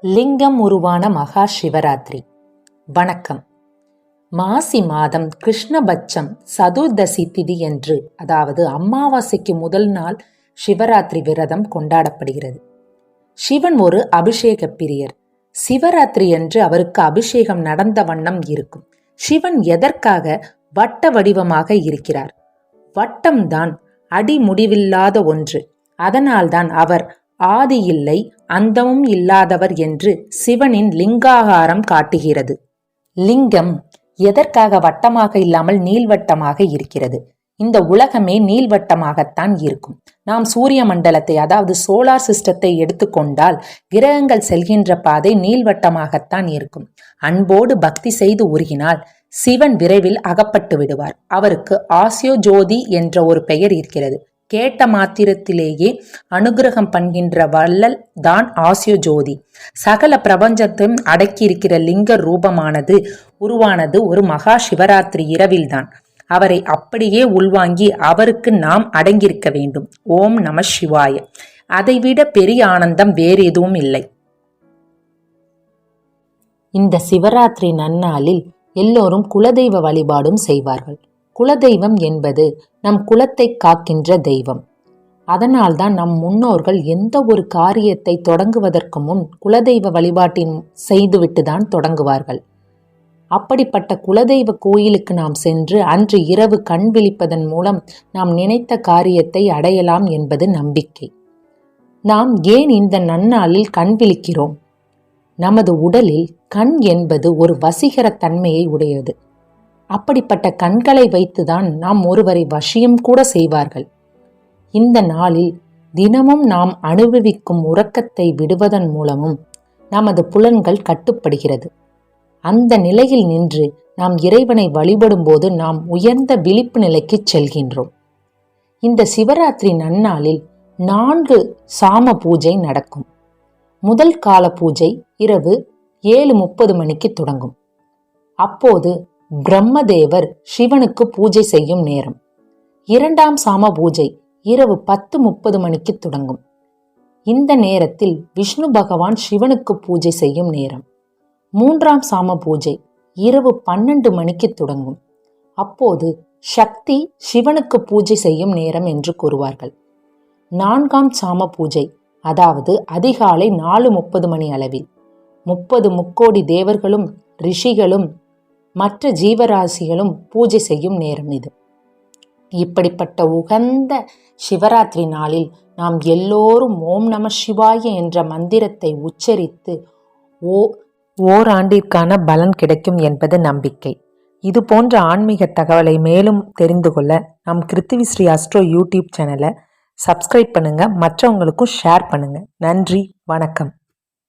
லிங்கம் உருவான மகா சிவராத்திரி. வணக்கம். மாசி மாதம் கிருஷ்ணபட்சம் சதுர்தசி திதி என்று, அதாவது அமாவாசைக்கு முதல் நாள் சிவராத்திரி விரதம் கொண்டாடப்படுகிறது. சிவன் ஒரு அபிஷேக பிரியர். சிவராத்திரி என்று அவருக்கு அபிஷேகம் நடந்த வண்ணம் இருக்கும். சிவன் எதற்காக வட்ட வடிவமாக இருக்கிறார்? வட்டம்தான் அடி முடிவில்லாத ஒன்று. அதனால்தான் அவர் ஆதி இல்லை அந்தமும் இல்லாதவர் என்று சிவனின் லிங்காகாரம் காட்டுகிறது. லிங்கம் எதற்காக வட்டமாக இல்லாமல் நீள்வட்டமாக இருக்கிறது? இந்த உலகமே நீள்வட்டமாகத்தான் இருக்கும். நாம் சூரிய மண்டலத்தை, அதாவது சோலார் சிஸ்டத்தை எடுத்துக்கொண்டால் கிரகங்கள் செல்கின்ற பாதை நீள்வட்டமாகத்தான் இருக்கும். அன்போடு பக்தி செய்து உருகினால் சிவன் விரைவில் அகப்பட்டு விடுவார். அவருக்கு ஆசியோ ஜோதி என்ற ஒரு பெயர் இருக்கிறது. கேட்ட மாத்திரத்திலேயே அனுகிரகம் பண்ணுகின்ற வள்ளல் தான் ஆசியோ ஜோதி. சகல பிரபஞ்சத்தையும் அடக்கியிருக்கிற லிங்க ரூபமானது உருவானது ஒரு மகா சிவராத்திரி இரவில்தான். அவரை அப்படியே உள்வாங்கி அவருக்கு நாம் அடங்கியிருக்க வேண்டும். ஓம் நம சிவாய. அதைவிட பெரிய ஆனந்தம் வேறு எதுவும் இல்லை. இந்த சிவராத்திரி நன்னாளில் எல்லோரும் குலதெய்வ வழிபாடும் செய்வார்கள். குலதெய்வம் என்பது நம் குலத்தை காக்கின்ற தெய்வம். அதனால்தான் நம் முன்னோர்கள் எந்த ஒரு காரியத்தை தொடங்குவதற்கு முன் குலதெய்வ வழிபாட்டின் செய்துவிட்டுதான் தொடங்குவார்கள். அப்படிப்பட்ட குலதெய்வ கோயிலுக்கு நாம் சென்று அன்று இரவு கண் விழிப்பதன் மூலம் நாம் நினைத்த காரியத்தை அடையலாம் என்பது நம்பிக்கை. நாம் ஏன் இந்த நன்னாளில் கண் விழிக்கிறோம்? நமது உடலில் கண் என்பது ஒரு வசீகர தன்மையை உடையது. அப்படிப்பட்ட கண்களை வைத்துதான் நாம் ஒருவரை வசியம் கூட செய்வார்கள். இந்த நாளில் தினமும் நாம் அனுபவிக்கும் உறக்கத்தை விடுவதன் மூலமும் நமது புலன்கள் கட்டுப்படுகிறது. அந்த நிலையில் நின்று நாம் இறைவனை வழிபடும் போது நாம் உயர்ந்த விழிப்பு நிலைக்கு செல்கின்றோம். இந்த சிவராத்திரி நன்னாளில் 4 சாம பூஜை நடக்கும். முதல் கால பூஜை இரவு 7:30 மணிக்கு தொடங்கும். அப்போது பிரம்மதேவர் சிவனுக்கு பூஜை செய்யும் நேரம். 2ஆம் சாம பூஜை இரவு 10:30 மணிக்கு தொடங்கும். இந்த நேரத்தில் விஷ்ணு பகவான் சிவனுக்கு பூஜை செய்யும் நேரம். 3ஆம் சாம பூஜை இரவு 12 மணிக்கு தொடங்கும். அப்போது சக்தி சிவனுக்கு பூஜை செய்யும் நேரம் என்று கூறுவார்கள். 4ஆம் சாம பூஜை, அதாவது அதிகாலை 4:30 மணி அளவில் 30 முக்கோடி தேவர்களும் ரிஷிகளும் மற்ற ஜீவராசிகளும் பூஜை செய்யும் நேரம் இது. இப்படிப்பட்ட உகந்த சிவராத்திரி நாளில் நாம் எல்லோரும் ஓம் நம சிவாய என்ற மந்திரத்தை உச்சரித்து ஓராண்டிற்கான பலன் கிடைக்கும் என்பது நம்பிக்கை. இது போன்ற ஆன்மீக தகவலை மேலும் தெரிந்து கொள்ள நம் கிருத்திவி ஸ்ரீ அஸ்ட்ரோ யூடியூப் சேனலை சப்ஸ்கிரைப் பண்ணுங்க, மற்றவங்களுக்கும் ஷேர் பண்ணுங்க. நன்றி, வணக்கம்.